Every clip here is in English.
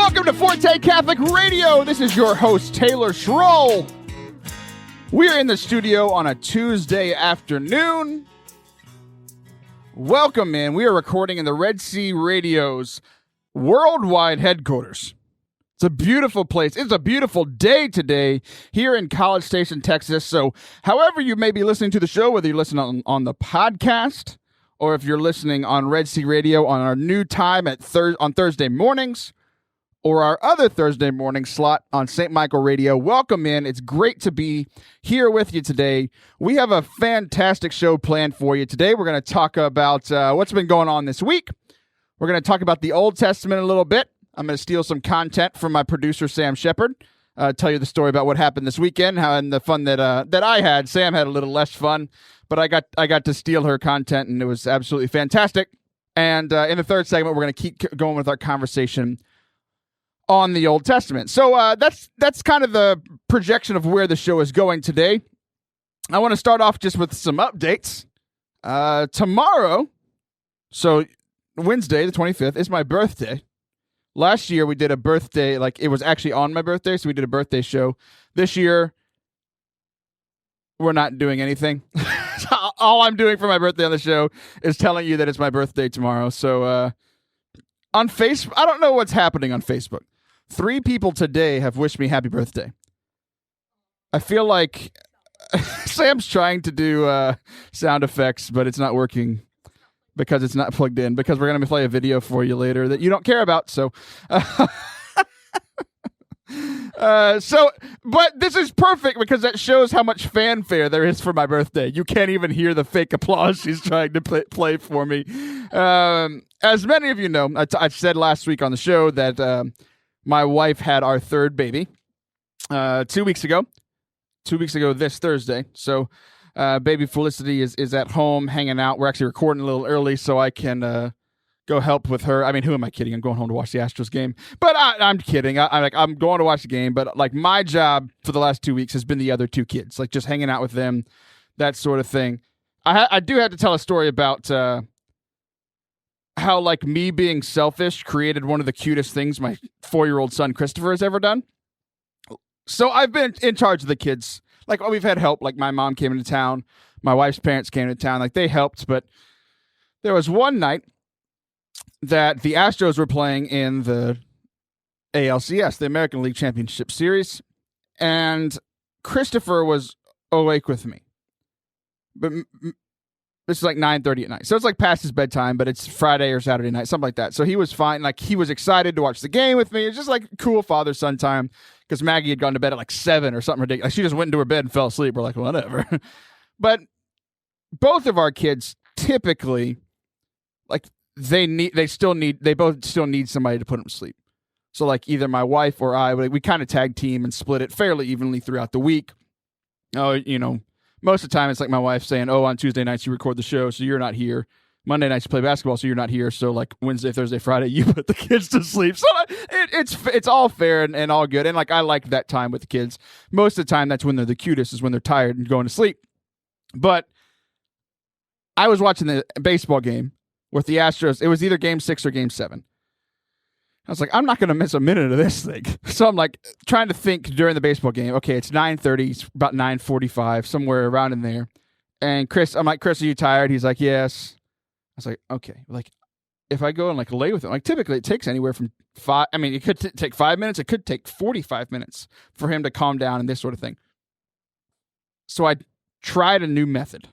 Welcome to Forte Catholic Radio. This is your host, Taylor Schroll. We're in the studio on a Tuesday afternoon. Welcome in. We are recording in the Red Sea Radio's worldwide headquarters. It's a beautiful place. It's a beautiful day today here in College Station, Texas. So however you may be listening to the show, whether you're listening on the podcast or if you're listening on Red Sea Radio on our new time on Thursday mornings, or our other Thursday morning slot on St. Michael Radio, welcome in. It's great to be here with you today. We have a fantastic show planned for you. Today we're going to talk about what's been going on this week. We're going to talk about the Old Testament a little bit. I'm going to steal some content from my producer, Sam Shepard, tell you the story about what happened this weekend, and the fun that I had. Sam had a little less fun, but I got to steal her content, and it was absolutely fantastic. And in the third segment, we're going to keep going with our conversation on the Old Testament. So that's kind of the projection of where the show is going today. I want to start off just with some updates. Tomorrow, so Wednesday, the 25th, is my birthday. Last year, we did a birthday, like it was actually on my birthday, so we did a birthday show. This year, we're not doing anything. All I'm doing for my birthday on the show is telling you that it's my birthday tomorrow. So on Facebook, I don't know what's happening on Facebook. 3 people today have wished me happy birthday. I feel like Sam's trying to do sound effects, but it's not working because it's not plugged in, because we're going to play a video for you later that you don't care about. So, but this is perfect because that shows how much fanfare there is for my birthday. You can't even hear the fake applause she's trying to play for me. As many of you know, I said last week on the show that my wife had our third baby 2 weeks ago. 2 weeks ago this Thursday. So baby Felicity is at home hanging out. We're actually recording a little early so I can go help with her. I mean, who am I kidding? I'm going home to watch the Astros game. But I'm kidding. I'm going to watch the game. But like my job for the last 2 weeks has been the other 2 kids, like just hanging out with them, that sort of thing. I do have to tell a story about how like me being selfish created one of the cutest things my 4-year-old son Christopher has ever done. So I've been in charge of the kids. Like we've had help. Like my mom came into town. My wife's parents came into town. Like they helped. But there was one night that the Astros were playing in the ALCS, the American League Championship Series, and Christopher was awake with me. But this is like 9:30 at night. So it's like past his bedtime, but it's Friday or Saturday night, something like that. So he was fine. Like he was excited to watch the game with me. It's just like cool father-son time because Maggie had gone to bed at like 7 or something ridiculous. Like she just went into her bed and fell asleep. We're like, whatever. But both of our kids typically, like they both still need somebody to put them to sleep. So like either my wife or I, we kind of tag team and split it fairly evenly throughout the week. Oh, you know, most of the time it's like my wife saying, oh, on Tuesday nights you record the show, so you're not here. Monday nights you play basketball, so you're not here. So like Wednesday, Thursday, Friday, you put the kids to sleep. So it's all fair and all good. And like I like that time with the kids. Most of the time that's when they're the cutest, is when they're tired and going to sleep. But I was watching the baseball game with the Astros. It was either game 6 or game 7. I was like, I'm not going to miss a minute of this thing. So I'm like trying to think during the baseball game. Okay, it's 9:30, it's about 9:45, somewhere around in there. And I'm like, Chris, are you tired? He's like, yes. I was like, okay. Like, if I go and like lay with him, like typically it takes anywhere from 5. I mean, it could take 5 minutes. It could take 45 minutes for him to calm down and this sort of thing. So I tried a new method.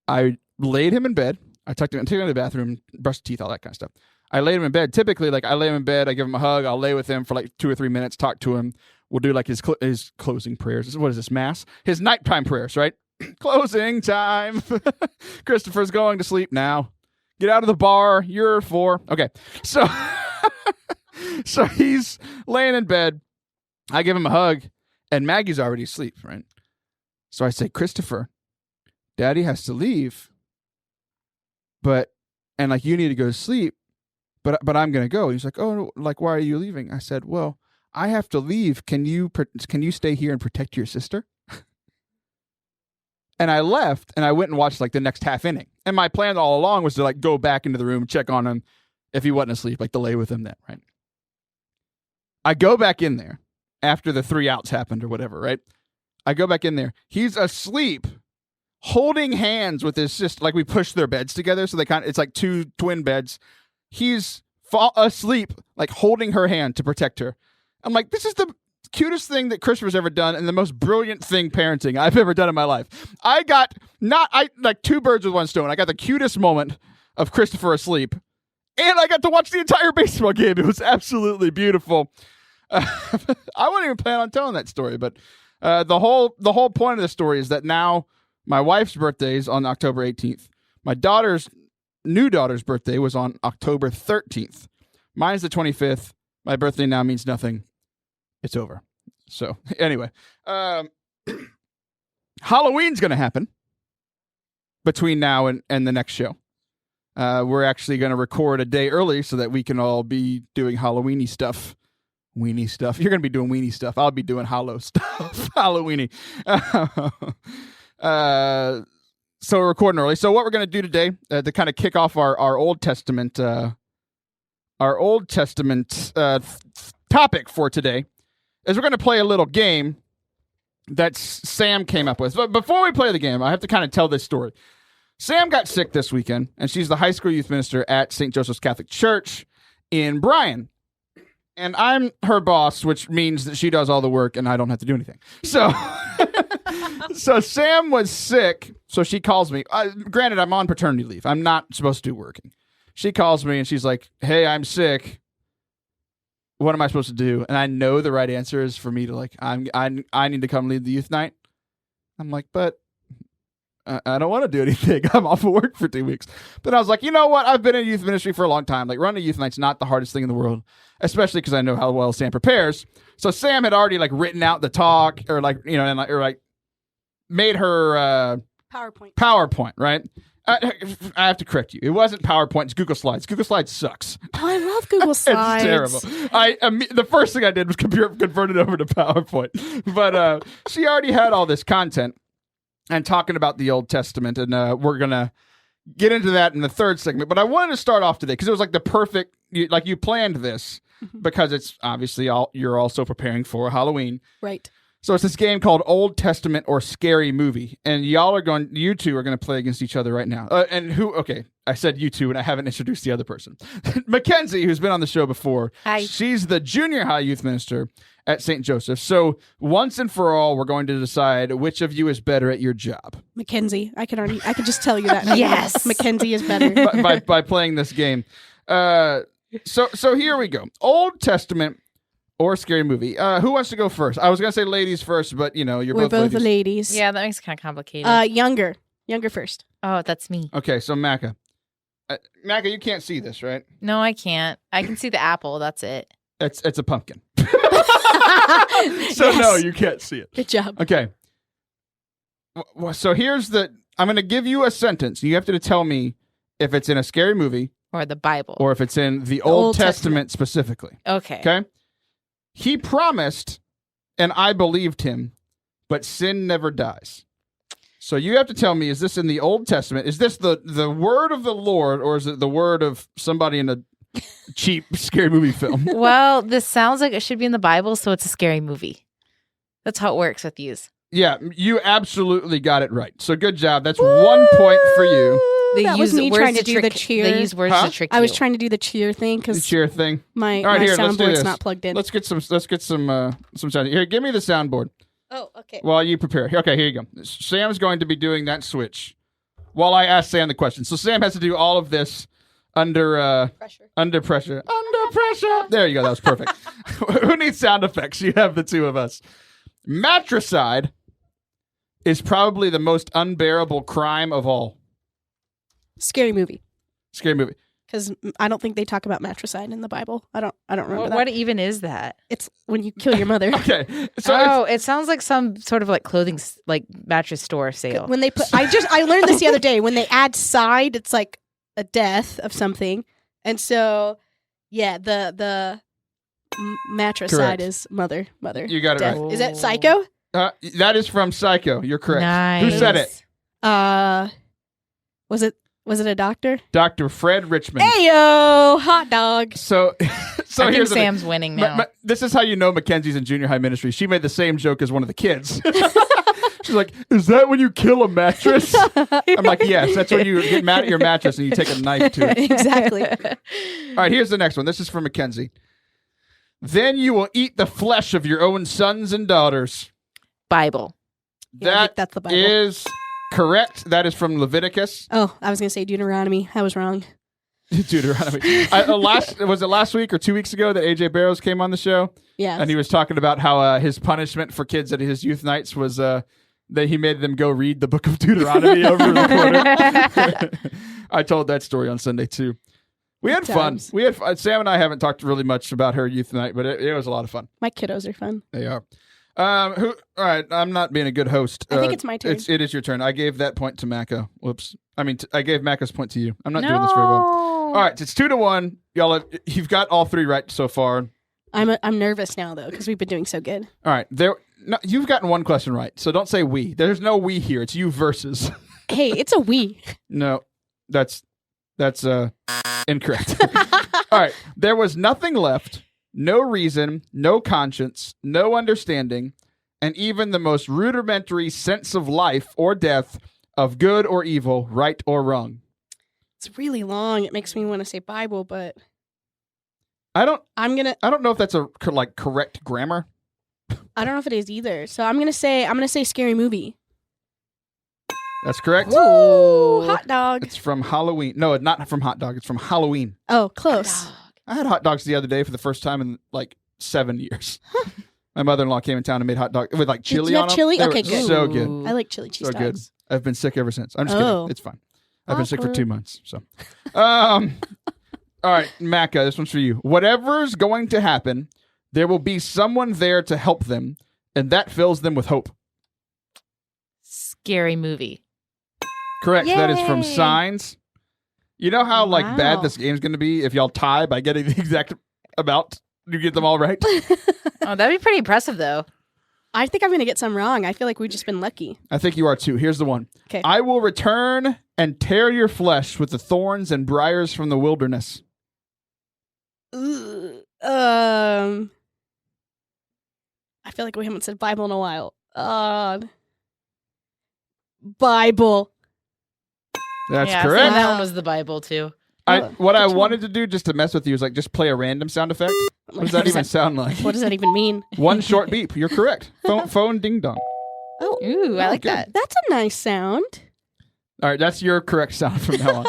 I laid him in bed. I took him to the bathroom, brushed teeth, all that kind of stuff. I laid him in bed. Typically, like I lay him in bed, I give him a hug, I'll lay with him for like 2 or 3 minutes, talk to him. We'll do like his closing prayers. What is this, mass? His nighttime prayers, right? Closing time. Christopher's going to sleep now. Get out of the bar. You're 4. Okay. So, so he's laying in bed. I give him a hug, and Maggie's already asleep, right? So I say, Christopher, Daddy has to leave. And like, you need to go to sleep, but I'm going to go. He's like, oh, like, why are you leaving? I said, well, I have to leave. Can you stay here and protect your sister? And I left and I went and watched like the next half inning. And my plan all along was to like go back into the room, check on him if he wasn't asleep, like to lay with him then, right? I go back in there after the 3 outs happened or whatever, right? I go back in there. He's asleep, holding hands with his sister. Like we push their beds together, so it's like 2 twin beds. He's asleep, like holding her hand to protect her. I'm like, this is the cutest thing that Christopher's ever done and the most brilliant thing parenting I've ever done in my life. I got like 2 birds with 1 stone. I got the cutest moment of Christopher asleep, and I got to watch the entire baseball game. It was absolutely beautiful. I wasn't even planning on telling that story, but the whole point of the story is that now my wife's birthday is on October 18th. My new daughter's birthday was on October 13th. Mine's the 25th. My birthday now means nothing. It's over. So anyway, Halloween's going to happen between now and the next show. We're actually going to record a day early so that we can all be doing Halloweeny stuff. Weenie stuff. You're going to be doing weenie stuff. I'll be doing hollow stuff. Halloweeny. So we're recording early. So what we're going to do today to kind of kick off our Old Testament topic for today is we're going to play a little game that Sam came up with. But before we play the game, I have to kind of tell this story. Sam got sick this weekend, and she's the high school youth minister at St. Joseph's Catholic Church in Bryan. And I'm her boss, which means that she does all the work and I don't have to do anything. So, so Sam was sick. So she calls me. Granted, I'm on paternity leave. I'm not supposed to be working. She calls me and she's like, "Hey, I'm sick. What am I supposed to do?" And I know the right answer is for me to like, I need to come lead the youth night. I'm like, but I don't want to do anything. I'm off of work for 2 weeks. But I was like, you know what? I've been in youth ministry for a long time. Like running a youth night's not the hardest thing in the world, especially because I know how well Sam prepares. So Sam had already like written out the talk or like, you know, and like, or like made her PowerPoint, right? I have to correct you. It wasn't PowerPoint. It's Google Slides. Google Slides sucks. Oh, I love Google Slides. It's terrible. The first thing I did was convert it over to PowerPoint. But she already had all this content and talking about the Old Testament, and we're going to get into that in the third segment. But I wanted to start off today because it was like the perfect, you planned this because it's obviously you're also preparing for Halloween. Right. So it's this game called Old Testament or Scary Movie. And you two are going to play against each other right now. I said you two and I haven't introduced the other person. Mackenzie, who's been on the show before. Hi. She's the junior high youth minister at St. Joseph. So once and for all, we're going to decide which of you is better at your job. Mackenzie. I can just tell you that. Yes. Mackenzie is better. by playing this game. So here we go. Old Testament or Scary Movie. Who wants to go first? I was going to say ladies first, but we're both ladies. Yeah, that makes it kind of complicated. Younger first. Oh, that's me. Okay, so Macca. Macca, you can't see this, right? No, I can't. I can see the apple. That's it. It's a pumpkin. So yes. No, you can't see it. Good job. Okay. So I'm going to give you a sentence. You have to tell me if it's in a scary movie. Or the Bible. Or if it's in the Old Testament specifically. Okay. Okay? He promised, and I believed him, but sin never dies. So you have to tell me, is this in the Old Testament? Is this the word of the Lord, or is it the word of somebody in a cheap, scary movie film? Well, this sounds like it should be in the Bible, so it's a scary movie. That's how it works with these. Yeah, you absolutely got it right. So good job. That's 1 point for you. That was me trying to do the cheer. They use words to trick you. I was trying to do the cheer thing because the cheer thing. My soundboard's not plugged in. Let's get some sound. Here, give me the soundboard. Oh, okay. While you prepare. Okay, here you go. Sam's going to be doing that switch while I ask Sam the question. So Sam has to do all of this under pressure. Under pressure. There you go. That was perfect. Who needs sound effects? You have the two of us. Matricide is probably the most unbearable crime of all. Scary movie. Because I don't think they talk about matricide in the Bible. I don't remember that. What even is that? It's when you kill your mother. Okay. So it sounds like some sort of like clothing, like mattress store sale. When they put, I learned this the other day. When they add side, it's like a death of something, and so yeah, the matricide is mother. You got it death. right. Is that Psycho? That is from Psycho. You're correct. Nice. Who said it? Was it Was it a doctor? Dr. Fred Richmond. Heyo, hot dog. So I think here's the thing. Sam's winning now. This is how you know Mackenzie's in junior high ministry. She made the same joke as one of the kids. She's like, is that when you kill a mattress? I'm like, yes, that's when you get mad at your mattress and you take a knife to it. Exactly. All right, here's the next one. This is from Mackenzie. Then you will eat the flesh of your own sons and daughters. Bible. Yeah, I think That that's the Bible. is correct. That is from Leviticus. Oh, I was going to say Deuteronomy. I was wrong. Deuteronomy. Was it last week or 2 weeks ago that AJ Barrows came on the show? Yeah. And he was talking about how his punishment for kids at his youth nights was that he made them go read the book of Deuteronomy over the quarter. I told that story on Sunday too. We had fun. Sam and I haven't talked really much about her youth night, but it was a lot of fun. My kiddos are fun. They are. All right, I'm not being a good host. I think it's my turn. It is your turn. I gave that point to Macca. Whoops. I mean, I gave Macca's point to you. I'm not doing this very well. All right, it's 2-1. Y'all, you've got all three right so far. I'm nervous now though because we've been doing so good. All right, you've gotten one question right, so don't say we. There's no we here. It's you versus. Hey, it's a we. No, that's incorrect. All right, there was nothing left, no reason, no conscience, no understanding, and even the most rudimentary sense of life or death, of good or evil, right or wrong. It's really long. It makes me want to say Bible, but I don't know if that's a correct grammar. I don't know if it is either. So I'm gonna say scary movie. That's correct. Ooh, hot dog. It's from Halloween. No, not from Hot Dog. It's from Halloween. Oh, close. I had hot dogs the other day for the first time in 7 years. My mother-in-law came in town and made hot dogs with chili Did you on have them. chili? They Okay, were good. So good. I like chili cheese So good. dogs. I've been sick ever since. I'm just Oh. kidding. It's fine. I've been sick for Awkward. 2 months. So, all right, Macca, this one's for you. Whatever's going to happen, there will be someone there to help them, and that fills them with hope. Scary movie. Correct. That is from Yay. Signs. You know how Wow. bad this game's going to be if y'all tie by getting the exact amount? You get them all right? Oh, that'd be pretty impressive, though. I think I'm gonna get some wrong. I feel like we've just been lucky. I think you are too. Here's the one. Okay. I will return and tear your flesh with the thorns and briars from the wilderness. I feel like we haven't said Bible in a while. Bible. That's yeah, correct. So that one was the Bible, too. What I good wanted to do just to mess with you is just play a random sound effect. What does that even sound like? What does that even mean? One short beep. You're correct. Phone ding dong. Oh, Ooh, I like good. that. that's a nice sound. All right, that's your correct sound from now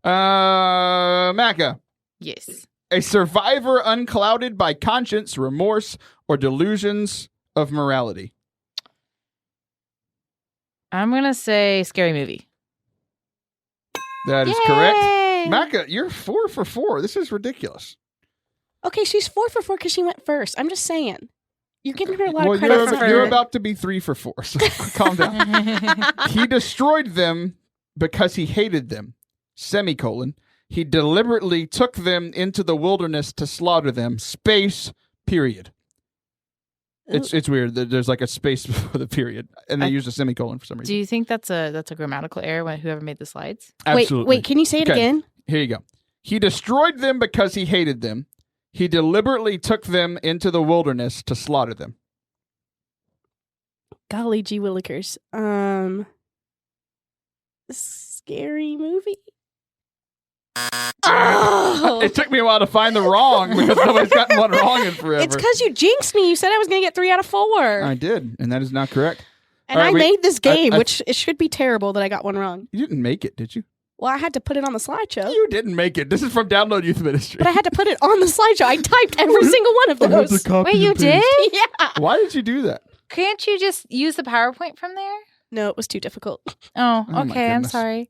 on. Macca. Yes. A survivor unclouded by conscience, remorse, or delusions of morality. I'm going to say scary movie. That is Yay! correct. Macca, you're 4 for 4. This is ridiculous. Okay, she's 4 for 4 because she went first. I'm just saying. You're giving her a lot Well, of credit for you're her. about to be 3 for 4, so calm down. He destroyed them because he hated them, semicolon. He deliberately took them into the wilderness to slaughter them, space, period. It's weird. There's a space before the period, and they use a semicolon for some reason. Do you think that's a grammatical error when whoever made the slides? Absolutely. Wait, can you say it Okay. again? Here you go. He destroyed them because he hated them. He deliberately took them into the wilderness to slaughter them. Golly gee willikers. Scary movie. Oh! It took me a while to find the wrong because nobody's gotten one wrong in forever. It's because you jinxed me. You said I was going to get 3 out of 4. I did, and that is not correct. And All right, I made this game, I- which it should be terrible that I got one wrong. You didn't make it, did you? Well, I had to put it on the slideshow. You didn't make it. This is from Download Youth Ministry. But I had to put it on the slideshow. I typed every single one of those. Wait, you did? Yeah. Why did you do that? Can't you just use the PowerPoint from there? No, it was too difficult. Oh, Oh, my okay. I'm goodness. sorry.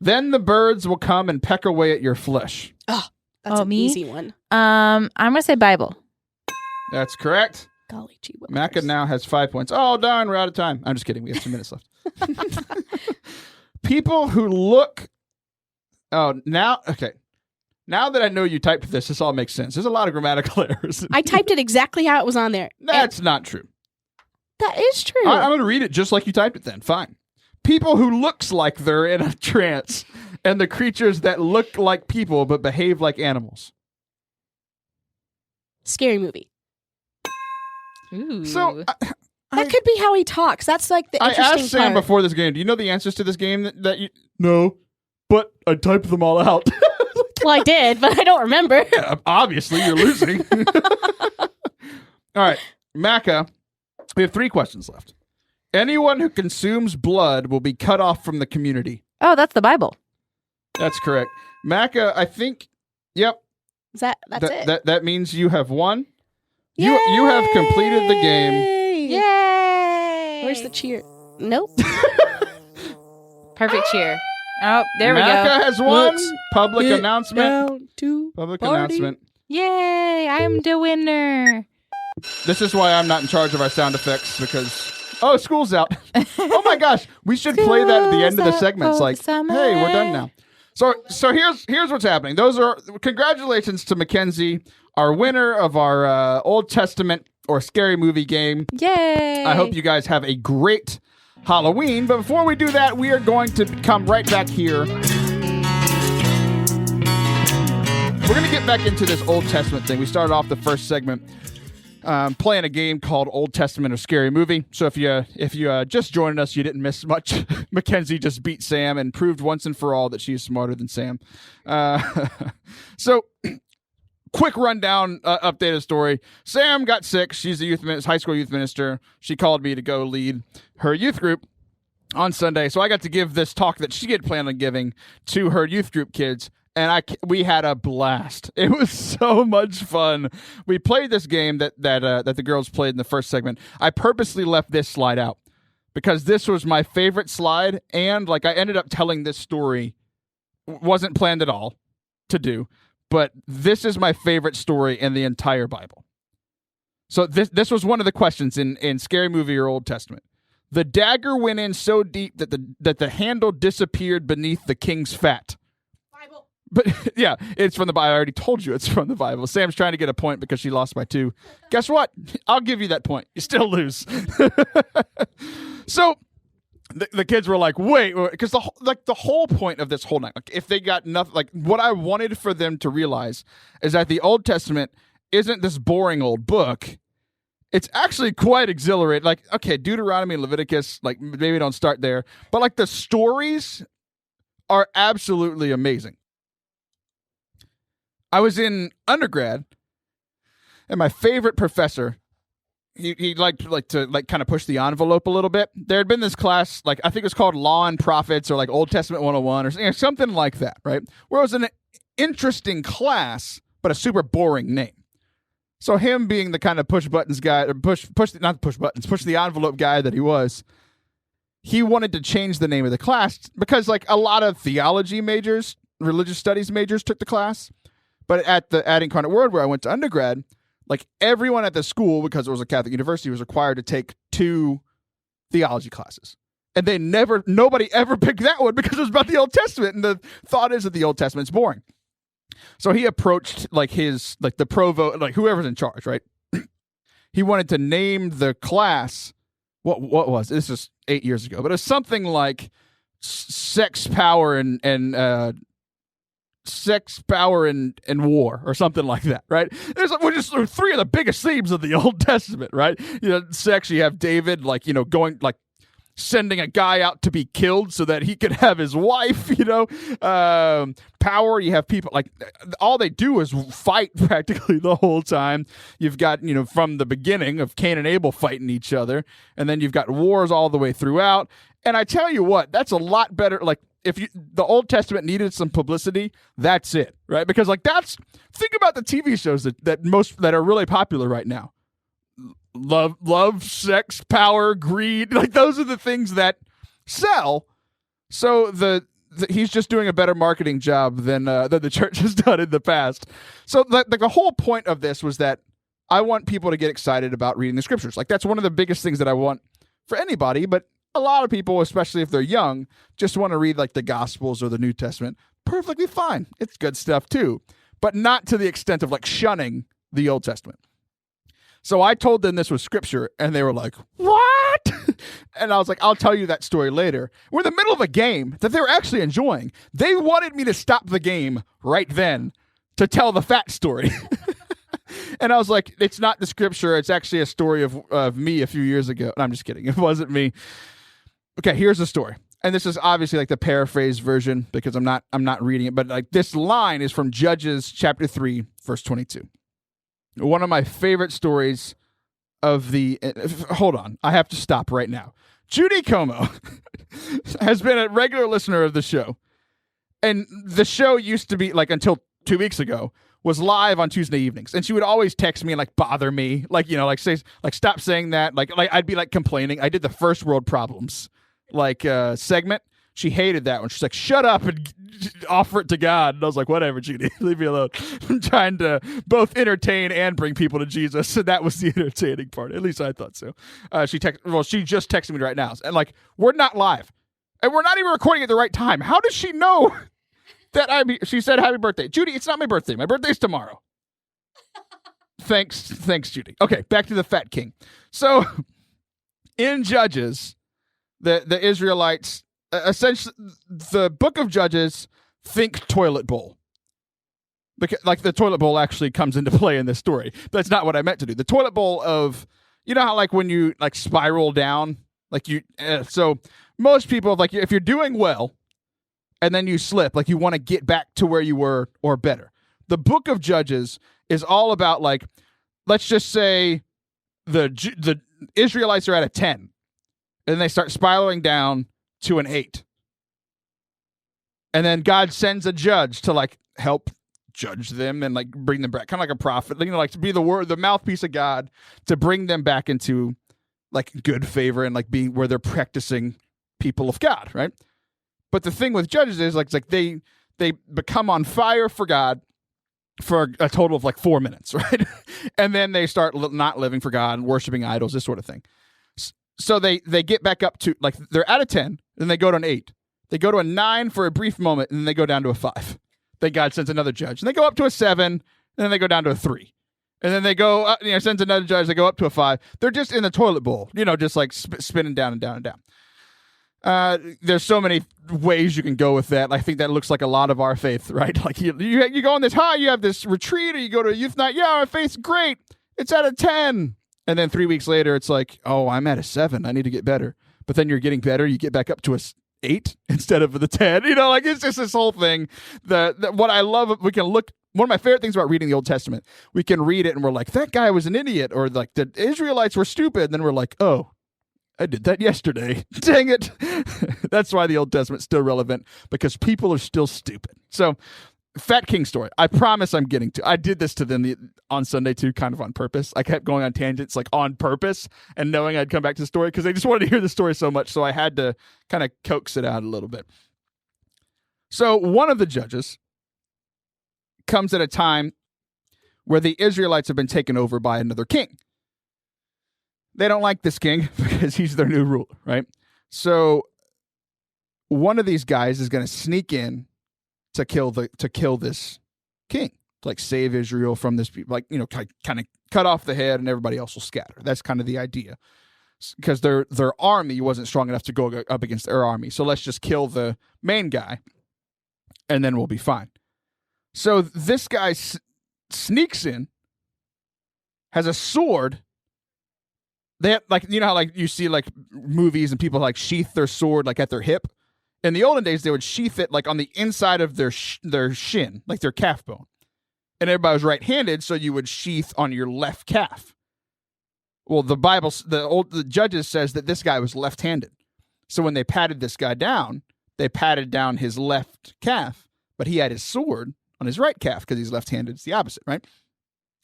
Then the birds will come and peck away at your flesh. That's Oh, an me? easy one. I'm gonna say Bible. That's correct. Golly gee willikers. Macca now has 5 points. Oh, darn, we're out of time. I'm just kidding. We have 2 minutes left. People who look... Oh, now... Okay. Now that I know you typed this all makes sense. There's a lot of grammatical errors. I typed it exactly how it was on there. That's not true. That is true. I'm going to read it just like you typed it then. Fine. people who looks like they're in a trance, and the creatures that look like people but behave like animals. Scary movie. Ooh. So That could be how he talks. That's like the I interesting asked Sam part. before this game, do you know the answers to this game that you... No, but I typed them all out. Well, I did, but I don't remember. Obviously, you're losing. All right, Macca, we have 3 questions left. Anyone who consumes blood will be cut off from the community. Oh, that's the Bible. That's correct. Macca, I think, yep. That's it. That means you have won. You have completed the game. Yay! Where's the cheer? Nope. Perfect cheer. Oh, there we Macca go. has won. Let's Public get announcement. down to Public party. announcement. Yay! I'm the winner. This is why I'm not in charge of our sound effects because school's out. Oh my gosh, we should play that at the end of the segments. Like, hey, we're done now. So here's what's happening. Congratulations to Mackenzie, our winner of our Old Testament or scary movie game. Yay! I hope you guys have a great Halloween. But before we do that, we are going to come right back here. We're going to get back into this Old Testament thing. We started off the first segment playing a game called Old Testament or Scary Movie. So if you just joined us, you didn't miss much. Mackenzie just beat Sam and proved once and for all that she's smarter than Sam. So quick rundown, updated story. Sam got sick. She's a high school youth minister. She called me to go lead her youth group on Sunday. So I got to give this talk that she had planned on giving to her youth group kids. And we had a blast. It was so much fun. We played this game that the girls played in the first segment. I purposely left this slide out because this was my favorite slide, and I ended up telling this story. Wasn't planned at all to do, but this is my favorite story in the entire Bible. So this was one of the questions in Scary Movie or Old Testament. The dagger went in so deep that the handle disappeared beneath the king's fat. But yeah, it's from the Bible. I already told you it's from the Bible. Sam's trying to get a point because she lost by 2. Guess what? I'll give you that point. You still lose. So the kids were like, wait, because the whole point of this whole night, if they got nothing, what I wanted for them to realize is that the Old Testament isn't this boring old book. It's actually quite exhilarating. Okay, Deuteronomy and Leviticus, maybe don't start there, but the stories are absolutely amazing. I was in undergrad, and my favorite professor, he liked to kind of push the envelope a little bit. There had been this class, I think it was called Law and Prophets or Old Testament 101 or something like that, right? Where it was an interesting class, but a super boring name. So him being the kind of push buttons guy, or push the envelope guy that he was, he wanted to change the name of the class because a lot of theology majors, religious studies majors took the class. But at Incarnate Word, where I went to undergrad, everyone at the school, because it was a Catholic university, was required to take 2 theology classes. And nobody ever picked that one because it was about the Old Testament. And the thought is that the Old Testament's boring. So he approached the provost, whoever's in charge, right? He wanted to name the class, what was, this is 8 years ago, but it's something like Sex, Power, and Sex, Power, and War, or something like that, right? We're just 3 of the biggest themes of the Old Testament, right? Sex, you have David, going, sending a guy out to be killed so that he could have his wife, Power, you have people, all they do is fight practically the whole time. You've got, from the beginning of Cain and Abel fighting each other, and then you've got wars all the way throughout. And I tell you what, that's a lot better, if the Old Testament needed some publicity, that's it, right? Because think about the TV shows that are really popular right now. Love, sex, power, greed, those are the things that sell. So he's just doing a better marketing job than the church has done in the past. So the whole point of this was that I want people to get excited about reading the scriptures. That's one of the biggest things that I want for anybody, but a lot of people, especially if they're young, just want to read the Gospels or the New Testament. Perfectly fine. It's good stuff too, but not to the extent of shunning the Old Testament. So I told them this was scripture, and they were like, what? And I was like, I'll tell you that story later. We're in the middle of a game that they were actually enjoying. They wanted me to stop the game right then to tell the fat story. And I was like, it's not the scripture. It's actually a story of me a few years ago. And I'm just kidding. It wasn't me. Okay, here's the story. And this is obviously like the paraphrase version because I'm not reading it. But like this line is from Judges chapter 3, verse 22. One of my favorite stories of the... Hold on. I have to stop right now. Judy Como has been a regular listener of the show. And the show used to be, like, until 2 weeks ago, was live on Tuesday evenings. And she would always text me and, like, bother me. Like, you know, like, say, like, stop saying that. Like I'd be, like, complaining. I did the first world problems, like, segment. She hated that one. She's like, shut up and offer it to God. And I was like, whatever, Judy, leave me alone. I'm trying to both entertain and bring people to Jesus. So that was the entertaining part. At least I thought so. She just texted me right now. And like, we're not live. And we're not even recording at the right time. How does she know that she said happy birthday? Judy, it's not my birthday. My birthday's tomorrow. Thanks, Judy. Okay, back to the fat king. So in Judges, the Israelites, essentially, the book of Judges, think toilet bowl. Because, like, the toilet bowl actually comes into play in this story. That's not what I meant to do. The toilet bowl of, you know how, like, when you, like, spiral down, like, so most people, like, if you're doing well and then you slip, like, you want to get back to where you were or better. The book of Judges is all about, like, let's just say the Israelites are at a 10 and they start spiraling down to an 8. And then God sends a judge to, like, help judge them and, like, bring them back. Kind of like a prophet, you know, like, to be the mouthpiece of God to bring them back into, like, good favor and, like, being where they're practicing people of God, right? But the thing with judges is, like, it's like they become on fire for God for a total of, like, 4 minutes, right? And then they start not living for God and worshiping idols, this sort of thing. So they get back up to, like, they're at a 10, then they go to an 8. They go to a 9 for a brief moment, and then they go down to a 5. Then God sends another judge. And they go up to a 7, and then they go down to a 3. And then they go, sends another judge, they go up to a 5. They're just in the toilet bowl, just like spinning down and down and down. There's so many ways you can go with that. I think that looks like a lot of our faith, right? Like you go on this high, you have this retreat, or you go to a youth night. Yeah, our faith's great. It's at a 10. And then 3 weeks later, it's like, oh, I'm at a 7. I need to get better. But then you're getting better. You get back up to a 8 instead of the 10. Like, it's just this whole thing. What I love, we can look. One of my favorite things about reading the Old Testament, we can read it and we're like, that guy was an idiot, or like the Israelites were stupid. And then we're like, oh, I did that yesterday. Dang it. That's why the Old Testament's still relevant, because people are still stupid. So, Fat King story. I promise I'm getting to. I did this to them on Sunday too, kind of on purpose. I kept going on tangents, like, on purpose, and knowing I'd come back to the story because they just wanted to hear the story so much. So I had to kind of coax it out a little bit. So one of the judges comes at a time where the Israelites have been taken over by another king. They don't like this king because he's their new ruler, right? So one of these guys is going to sneak in to kill this king, to, like, save Israel from this people, like, kind of cut off the head and everybody else will scatter. That's kind of the idea, because their army wasn't strong enough to go up against their army. So let's just kill the main guy and then we'll be fine. So this guy sneaks in, has a sword. They have, like, how, like, you see, like, movies and people, like, sheath their sword, like, at their hip. In the olden days, they would sheath it, like, on the inside of their shin, like their calf bone. And everybody was right-handed, so you would sheath on your left calf. Well, the Judges says that this guy was left-handed. So when they patted this guy down, they patted down his left calf, but he had his sword on his right calf because he's left-handed. It's the opposite, right?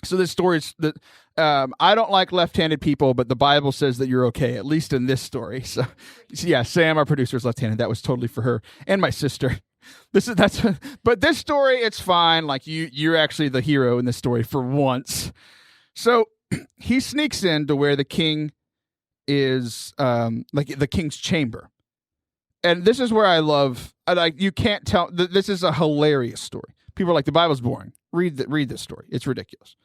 So this story is that I don't like left-handed people, but the Bible says that you're okay, at least in this story. So yeah, Sam, our producer, is left-handed. That was totally for her and my sister. But this story, it's fine. Like, you're actually the hero in this story for once. So he sneaks in to where the king is, like, the king's chamber. And this is where you can't tell. This is a hilarious story. People are like, the Bible's boring. Read this story. It's ridiculous.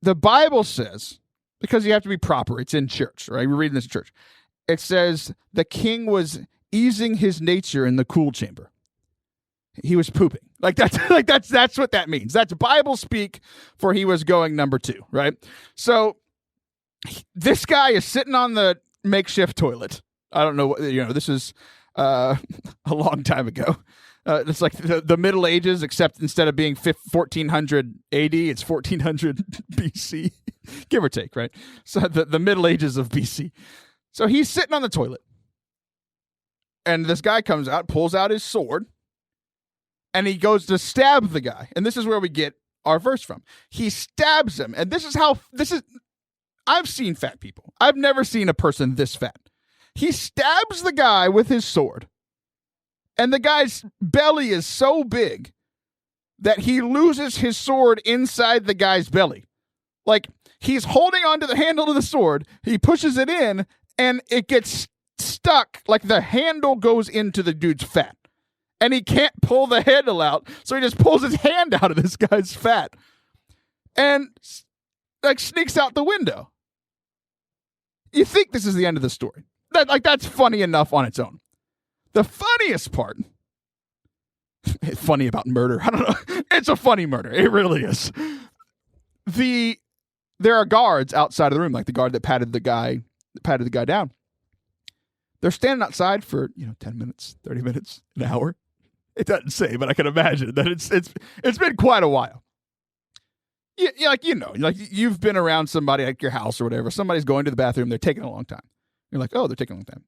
The Bible says because you have to be proper. It's in church, right? We're reading this in church. It says the king was easing his nature in the cool chamber. He was pooping. That's what that means. That's Bible speak for he was going number 2, right? So this guy is sitting on the makeshift toilet. I don't know what, this is a long time ago. It's like the Middle Ages, except instead of being 1400 AD, it's 1400 BC, give or take, right? So the Middle Ages of BC. So he's sitting on the toilet. And this guy comes out, pulls out his sword, and he goes to stab the guy. And this is where we get our verse from. He stabs him. And I've seen fat people. I've never seen a person this fat. He stabs the guy with his sword. And the guy's belly is so big that he loses his sword inside the guy's belly. Like, he's holding onto the handle of the sword. He pushes it in, and it gets stuck. Like, the handle goes into the dude's fat. And he can't pull the handle out, so he just pulls his hand out of this guy's fat. And, sneaks out the window. You think this is the end of the story. That's funny enough on its own. The funniest part, funny about murder, I don't know. It's a funny murder. It really is. There are guards outside of the room, like the guard that patted the guy down. They're standing outside for 10 minutes, 30 minutes, an hour. It doesn't say, but I can imagine that it's been quite a while. You've been around somebody at your house or whatever. Somebody's going to the bathroom. They're taking a long time. You're like, oh, they're taking a long time.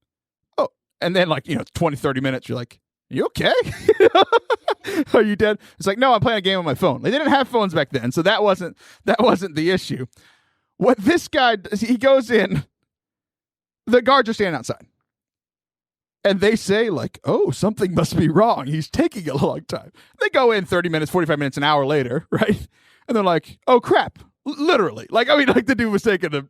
Oh, and then 20, 30 minutes, you're like, you okay? Are you dead? It's like, no, I'm playing a game on my phone. They didn't have phones back then, so that wasn't the issue. What this guy does, he goes in. The guards are standing outside. And they say, oh, something must be wrong. He's taking a long time. They go in 30 minutes, 45 minutes, an hour later, right? And they're like, oh, crap. Literally. The dude was taking a,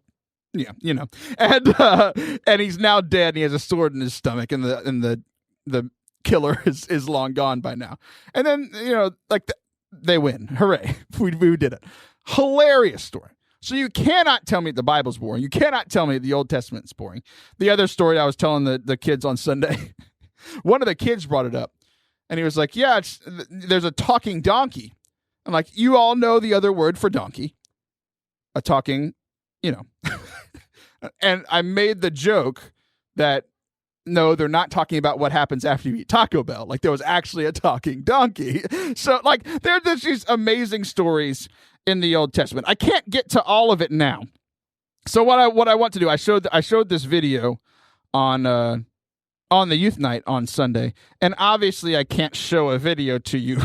And he's now dead, and he has a sword in his stomach, and the killer is long gone by now. And then, they win. Hooray. We did it. Hilarious story. So you cannot tell me the Bible's boring. You cannot tell me the Old Testament's boring. The other story I was telling the kids on Sunday, one of the kids brought it up, and he was like, yeah, there's a talking donkey. I'm like, you all know the other word for donkey. A talking, And I made the joke that, no, they're not talking about what happens after you eat Taco Bell. There was actually a talking donkey. So, there's these amazing stories in the Old Testament. I can't get to all of it now. So what I want to do, I showed this video on the youth night on Sunday, and obviously I can't show a video to you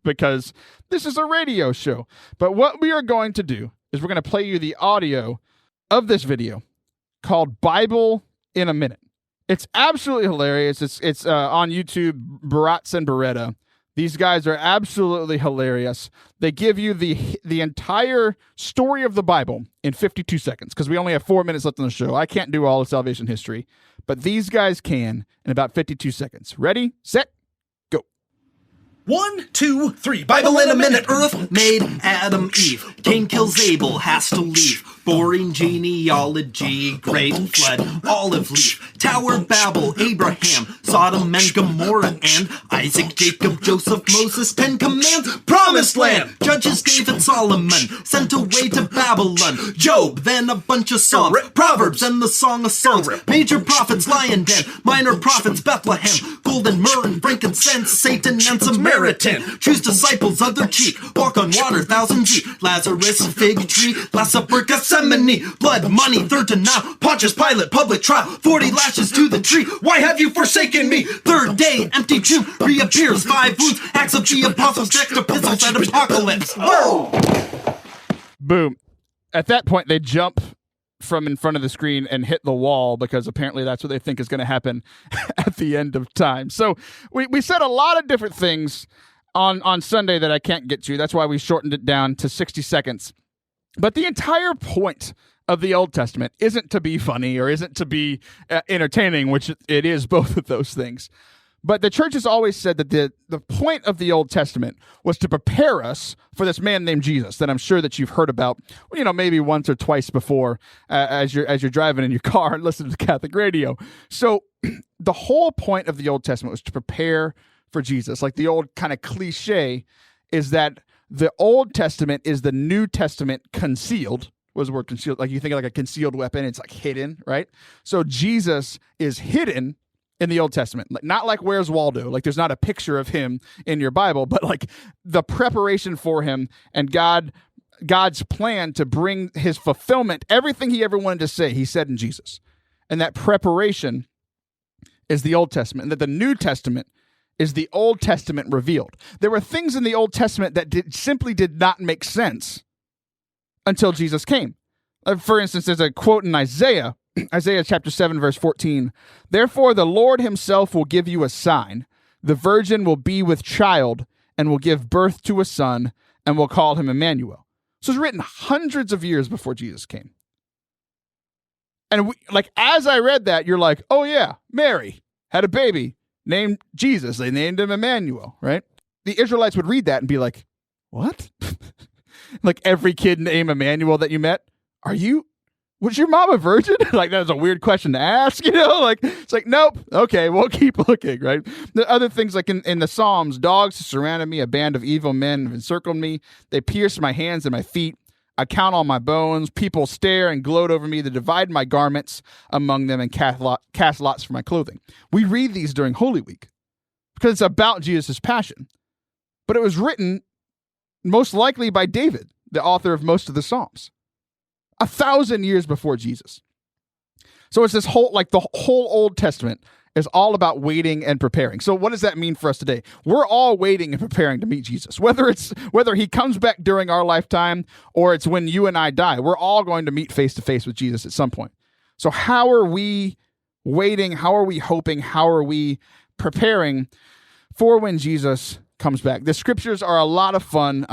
because this is a radio show. But what we are going to do is we're going to play you the audio of this video called Bible in a Minute. It's absolutely hilarious. It's on YouTube, Baratz and Beretta. These guys are absolutely hilarious. They give you the entire story of the Bible in 52 seconds because we only have 4 minutes left on the show. I can't do all of salvation history, but these guys can in about 52 seconds. Ready, set, go. 1, 2, 3. Bible in a minute. Earth made Adam, Eve. Cain kills Abel, has to leave. Boring genealogy, great flood, olive leaf, Tower Babel, Abraham, Sodom and Gomorrah, and Isaac, Jacob, Joseph, Moses, 10 Commands, Promised Land, Judges, David, Solomon, sent away to Babylon, Job, then a bunch of Psalms, Proverbs, and the Song of Songs, major prophets, Lion Den, minor prophets, Bethlehem, golden myrrh and frankincense, Satan and Samaritan, choose disciples of their cheek, walk on water, 1,000 deep, Lazarus, fig tree, Last Supper, Gethsemane, blood, money, third to now, Pontius Pilate, public trial, 40 lashes to the tree, why have you forsaken me? Third day, empty tomb, reappears, 5 wounds, Acts of the Apostles, next epistles, and apocalypse. Whoa! Boom. At that point, they jump from in front of the screen and hit the wall because apparently that's what they think is going to happen at the end of time. So we said a lot of different things on Sunday that I can't get to. That's why we shortened it down to 60 seconds. But the entire point of the Old Testament isn't to be funny or isn't to be entertaining, which it is both of those things. But the church has always said that the point of the Old Testament was to prepare us for this man named Jesus that I'm sure that you've heard about, maybe once or twice before as you're driving in your car and listening to Catholic radio. So the whole point of the Old Testament was to prepare for Jesus. Like the old kind of cliche is that the Old Testament is the New Testament concealed. Was the word concealed? Like you think of like a concealed weapon, it's like hidden, right? So Jesus is hidden in the Old Testament, not like Where's Waldo? Like there's not a picture of him in your Bible, but like the preparation for him and God's plan to bring his fulfillment, everything he ever wanted to say, he said in Jesus. And that preparation is the Old Testament, and that the New Testament is the Old Testament revealed. There were things in the Old Testament that simply did not make sense until Jesus came. For instance, there's a quote in Isaiah chapter 7, verse 14. Therefore, the Lord himself will give you a sign. The virgin will be with child and will give birth to a son and will call him Emmanuel. So it's written hundreds of years before Jesus came. And as I read that, you're like, oh yeah, Mary had a baby named Jesus. They named him Emmanuel, right? The Israelites would read that and be like, what? Like every kid named Emmanuel that you met, was your mom a virgin? Like, that's a weird question to ask, Like, it's like, nope. Okay, we'll keep looking, right? The other things, like in the Psalms, dogs surrounded me, a band of evil men have encircled me. They pierced my hands and my feet. I count all my bones. People stare and gloat over me. They divide my garments among them and cast lots for my clothing. We read these during Holy Week because it's about Jesus' passion. But it was written most likely by David, the author of most of the Psalms. 1,000 years before Jesus. So it's this the whole Old Testament is all about waiting and preparing. So what does that mean for us today? We're all waiting and preparing to meet Jesus. Whether he comes back during our lifetime or it's when you and I die, we're all going to meet face to face with Jesus at some point. So how are we waiting? How are we hoping? How are we preparing for when Jesus comes back? The scriptures are a lot of fun.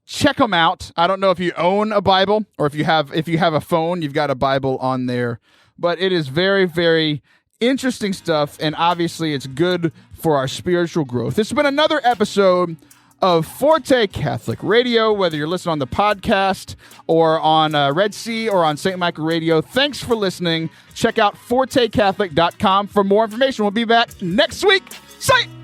Check them out. I don't know if you own a Bible or if you have a phone, you've got a Bible on there, but it is very, very interesting stuff. And obviously it's good for our spiritual growth. This has been another episode of Forte Catholic Radio, whether you're listening on the podcast or on Red Sea or on St. Michael Radio. Thanks for listening. Check out fortecatholic.com for more information. We'll be back next week. Sight!